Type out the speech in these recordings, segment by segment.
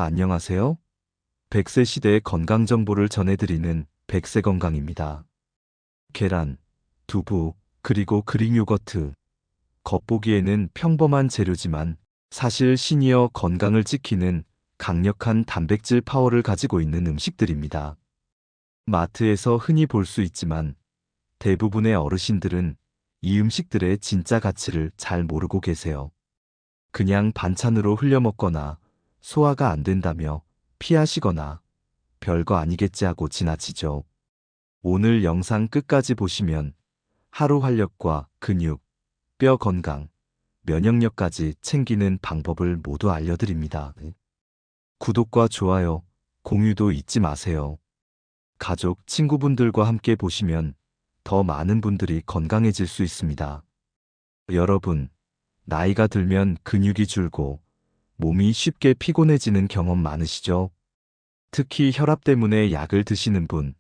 안녕하세요. 100세 시대의 건강 정보를 전해드리는 100세 건강입니다. 계란, 두부, 그리고 그릭 요거트. 겉보기에는 평범한 재료지만 사실 시니어 건강을 지키는 강력한 단백질 파워를 가지고 있는 음식들입니다. 마트에서 흔히 볼 수 있지만 대부분의 어르신들은 이 음식들의 진짜 가치를 잘 모르고 계세요. 그냥 반찬으로 흘려 먹거나 소화가 안 된다며 피하시거나 별거 아니겠지 하고 지나치죠. 오늘 영상 끝까지 보시면 하루 활력과 근육, 뼈 건강, 면역력까지 챙기는 방법을 모두 알려드립니다. 구독과 좋아요, 공유도 잊지 마세요. 가족, 친구분들과 함께 보시면 더 많은 분들이 건강해질 수 있습니다. 여러분, 나이가 들면 근육이 줄고 몸이 쉽게 피곤해지는 경험 많으시죠? 특히 혈압 때문에 약을 드시는 분,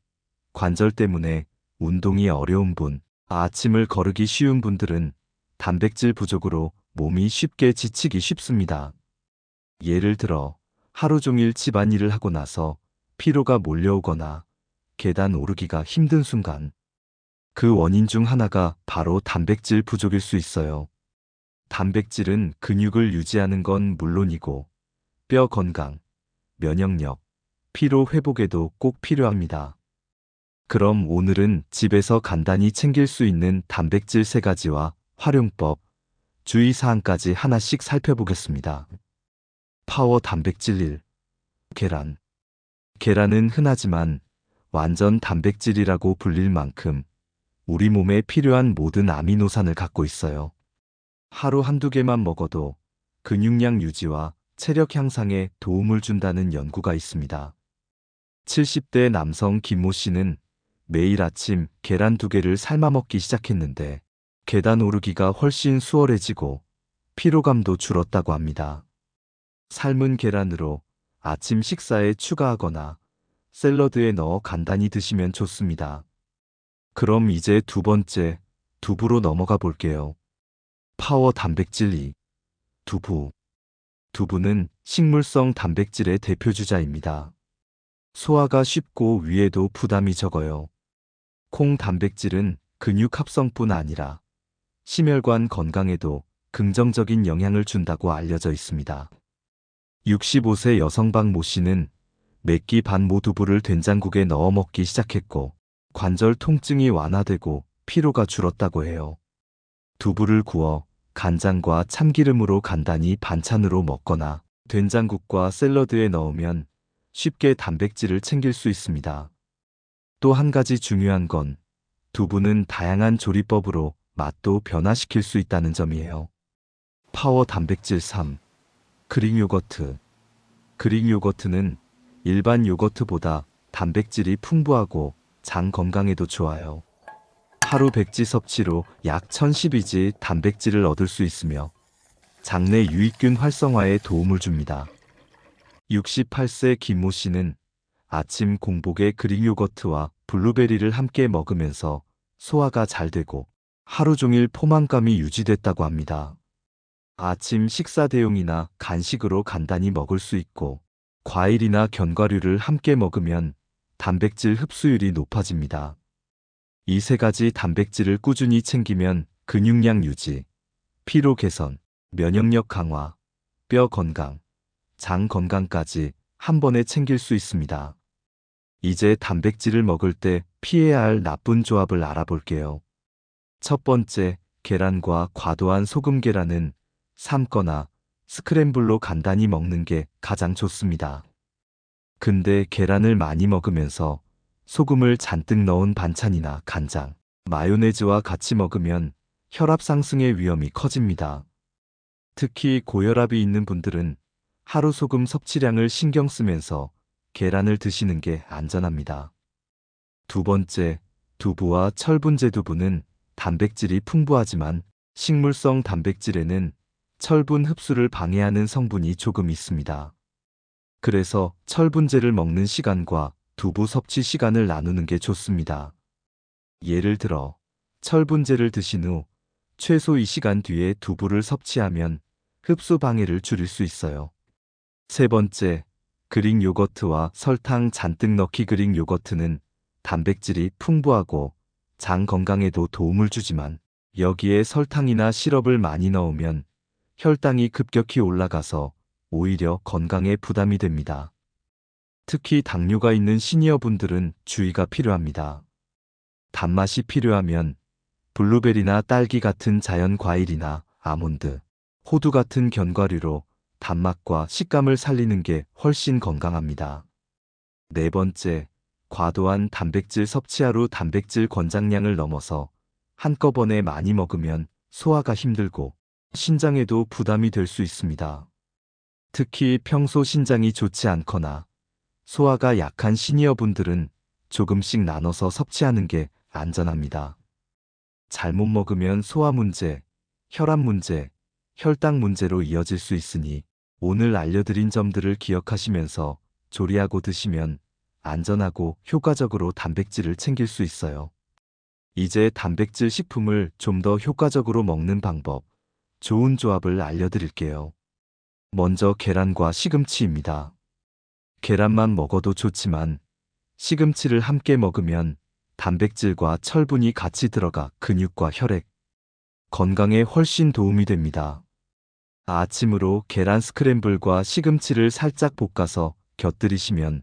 관절 때문에 운동이 어려운 분, 아침을 거르기 쉬운 분들은 단백질 부족으로 몸이 쉽게 지치기 쉽습니다. 예를 들어 하루 종일 집안일을 하고 나서 피로가 몰려오거나 계단 오르기가 힘든 순간, 그 원인 중 하나가 바로 단백질 부족일 수 있어요. 단백질은 근육을 유지하는 건 물론이고 뼈 건강, 면역력, 피로 회복에도 꼭 필요합니다. 그럼 오늘은 집에서 간단히 챙길 수 있는 단백질 3가지와 활용법, 주의사항까지 하나씩 살펴보겠습니다. 파워 단백질 1. 계란. 계란은 흔하지만 완전 단백질이라고 불릴 만큼 우리 몸에 필요한 모든 아미노산을 갖고 있어요. 하루 한두 개만 먹어도 근육량 유지와 체력 향상에 도움을 준다는 연구가 있습니다. 70대 남성 김모 씨는 매일 아침 계란 2개를 삶아 먹기 시작했는데 계단 오르기가 훨씬 수월해지고 피로감도 줄었다고 합니다. 삶은 계란으로 아침 식사에 추가하거나 샐러드에 넣어 간단히 드시면 좋습니다. 그럼 이제 2번째, 두부로 넘어가 볼게요. 파워 단백질 2. 두부. 두부는 식물성 단백질의 대표 주자입니다. 소화가 쉽고 위에도 부담이 적어요. 콩 단백질은 근육 합성뿐 아니라 심혈관 건강에도 긍정적인 영향을 준다고 알려져 있습니다. 65세 여성 박모 씨는 매끼 반모 두부를 된장국에 넣어 먹기 시작했고 관절 통증이 완화되고 피로가 줄었다고 해요. 두부를 구워 간장과 참기름으로 간단히 반찬으로 먹거나 된장국과 샐러드에 넣으면 쉽게 단백질을 챙길 수 있습니다. 또 한 가지 중요한 건 두부는 다양한 조리법으로 맛도 변화시킬 수 있다는 점이에요. 파워 단백질 3. 그릭 요거트. 그릭 요거트는 일반 요거트보다 단백질이 풍부하고 장 건강에도 좋아요. 하루 백지 섭취로 약 1012지 단백질을 얻을 수 있으며 장내 유익균 활성화에 도움을 줍니다. 68세 김모 씨는 아침 공복에 그릭 요거트와 블루베리를 함께 먹으면서 소화가 잘 되고 하루 종일 포만감이 유지됐다고 합니다. 아침 식사 대용이나 간식으로 간단히 먹을 수 있고 과일이나 견과류를 함께 먹으면 단백질 흡수율이 높아집니다. 이 3가지 단백질을 꾸준히 챙기면 근육량 유지, 피로 개선, 면역력 강화, 뼈 건강, 장 건강까지 한 번에 챙길 수 있습니다. 이제 단백질을 먹을 때 피해야 할 나쁜 조합을 알아볼게요. 첫 번째, 계란과 과도한 소금. 계란은 삶거나 스크램블로 간단히 먹는 게 가장 좋습니다. 근데 계란을 많이 먹으면서 소금을 잔뜩 넣은 반찬이나 간장, 마요네즈와 같이 먹으면 혈압 상승의 위험이 커집니다. 특히 고혈압이 있는 분들은 하루 소금 섭취량을 신경 쓰면서 계란을 드시는 게 안전합니다. 두 번째, 두부와 철분제. 두부는 단백질이 풍부하지만 식물성 단백질에는 철분 흡수를 방해하는 성분이 조금 있습니다. 그래서 철분제를 먹는 시간과 두부 섭취 시간을 나누는 게 좋습니다. 예를 들어 철분제를 드신 후 최소 2시간 뒤에 두부를 섭취하면 흡수 방해를 줄일 수 있어요. 세 번째, 그릭 요거트와 설탕 잔뜩 넣기. 그릭 요거트는 단백질이 풍부하고 장 건강에도 도움을 주지만 여기에 설탕이나 시럽을 많이 넣으면 혈당이 급격히 올라가서 오히려 건강에 부담이 됩니다. 특히 당뇨가 있는 시니어분들은 주의가 필요합니다. 단맛이 필요하면 블루베리나 딸기 같은 자연 과일이나 아몬드, 호두 같은 견과류로 단맛과 식감을 살리는 게 훨씬 건강합니다. 네 번째, 과도한 단백질 섭취. 하루 단백질 권장량을 넘어서 한꺼번에 많이 먹으면 소화가 힘들고 신장에도 부담이 될 수 있습니다. 특히 평소 신장이 좋지 않거나 소화가 약한 시니어분들은 조금씩 나눠서 섭취하는 게 안전합니다. 잘못 먹으면 소화 문제, 혈압 문제, 혈당 문제로 이어질 수 있으니 오늘 알려드린 점들을 기억하시면서 조리하고 드시면 안전하고 효과적으로 단백질을 챙길 수 있어요. 이제 단백질 식품을 좀 더 효과적으로 먹는 방법, 좋은 조합을 알려드릴게요. 먼저 계란과 시금치입니다. 계란만 먹어도 좋지만 시금치를 함께 먹으면 단백질과 철분이 같이 들어가 근육과 혈액, 건강에 훨씬 도움이 됩니다. 아침으로 계란 스크램블과 시금치를 살짝 볶아서 곁들이시면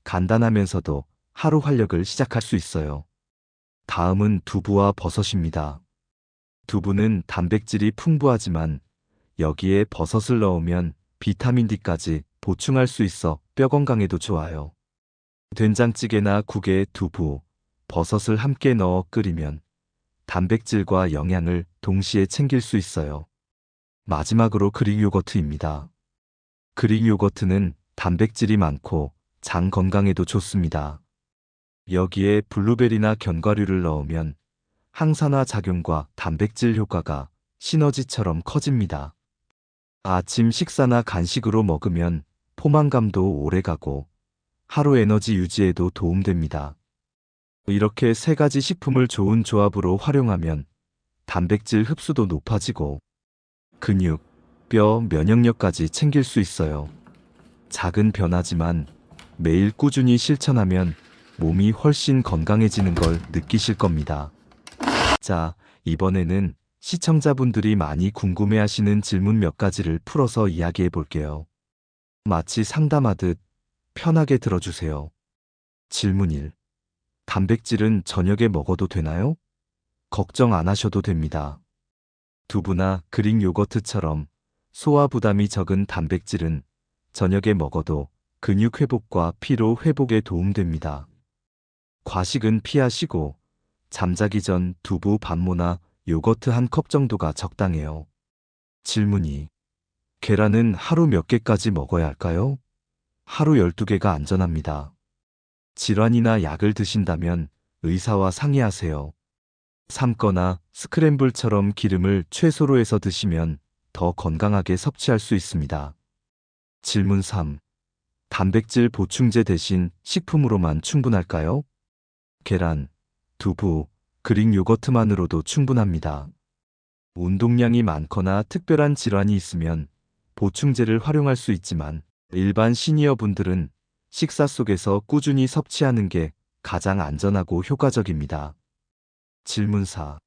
간단하면서도 하루 활력을 시작할 수 있어요. 다음은 두부와 버섯입니다. 두부는 단백질이 풍부하지만 여기에 버섯을 넣으면 비타민 D까지 보충할 수 있어 뼈 건강에도 좋아요. 된장찌개나 국에 두부, 버섯을 함께 넣어 끓이면 단백질과 영양을 동시에 챙길 수 있어요. 마지막으로 그릭 요거트입니다. 그릭 요거트는 단백질이 많고 장 건강에도 좋습니다. 여기에 블루베리나 견과류를 넣으면 항산화 작용과 단백질 효과가 시너지처럼 커집니다. 아침 식사나 간식으로 먹으면 포만감도 오래가고 하루 에너지 유지에도 도움됩니다. 이렇게 세 가지 식품을 좋은 조합으로 활용하면 단백질 흡수도 높아지고 근육, 뼈, 면역력까지 챙길 수 있어요. 작은 변화지만 매일 꾸준히 실천하면 몸이 훨씬 건강해지는 걸 느끼실 겁니다. 자, 이번에는 시청자분들이 많이 궁금해하시는 질문 몇 가지를 풀어서 이야기해 볼게요. 마치 상담하듯 편하게 들어주세요. 질문 1. 단백질은 저녁에 먹어도 되나요? 걱정 안 하셔도 됩니다. 두부나 그릭 요거트처럼 소화 부담이 적은 단백질은 저녁에 먹어도 근육 회복과 피로 회복에 도움됩니다. 과식은 피하시고 잠자기 전 두부 반모나 요거트 한 컵 정도가 적당해요. 질문 2. 계란은 하루 몇 개까지 먹어야 할까요? 하루 12개가 안전합니다. 질환이나 약을 드신다면 의사와 상의하세요. 삶거나 스크램블처럼 기름을 최소로 해서 드시면 더 건강하게 섭취할 수 있습니다. 질문 3. 단백질 보충제 대신 식품으로만 충분할까요? 계란, 두부, 그릭 요거트만으로도 충분합니다. 운동량이 많거나 특별한 질환이 있으면 보충제를 활용할 수 있지만 일반 시니어분들은 식사 속에서 꾸준히 섭취하는 게 가장 안전하고 효과적입니다. 질문 4.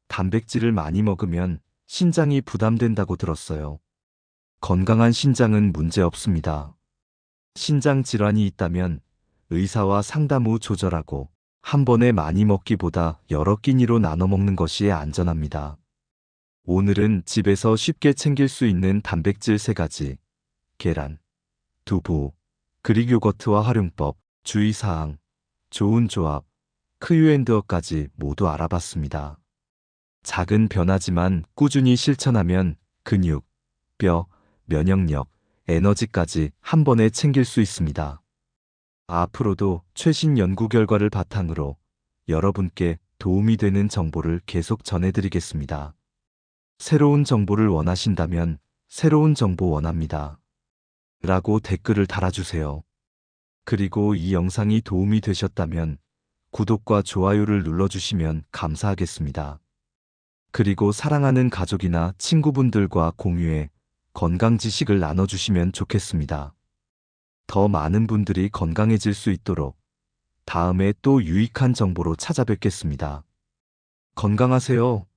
단백질을 많이 먹으면 신장이 부담된다고 들었어요. 건강한 신장은 문제 없습니다. 신장 질환이 있다면 의사와 상담 후 조절하고 한 번에 많이 먹기보다 여러 끼니로 나눠 먹는 것이 안전합니다. 오늘은 집에서 쉽게 챙길 수 있는 단백질 3가지, 계란, 두부, 그릭 요거트와 활용법, 주의사항, 좋은 조합, 크유앤드어까지 모두 알아봤습니다. 작은 변화지만 꾸준히 실천하면 근육, 뼈, 면역력, 에너지까지 한 번에 챙길 수 있습니다. 앞으로도 최신 연구 결과를 바탕으로 여러분께 도움이 되는 정보를 계속 전해드리겠습니다. 새로운 정보를 원하신다면 새로운 정보 원합니다. 라고 댓글을 달아주세요. 그리고 이 영상이 도움이 되셨다면 구독과 좋아요를 눌러주시면 감사하겠습니다. 그리고 사랑하는 가족이나 친구분들과 공유해 건강 지식을 나눠주시면 좋겠습니다. 더 많은 분들이 건강해질 수 있도록 다음에 또 유익한 정보로 찾아뵙겠습니다. 건강하세요.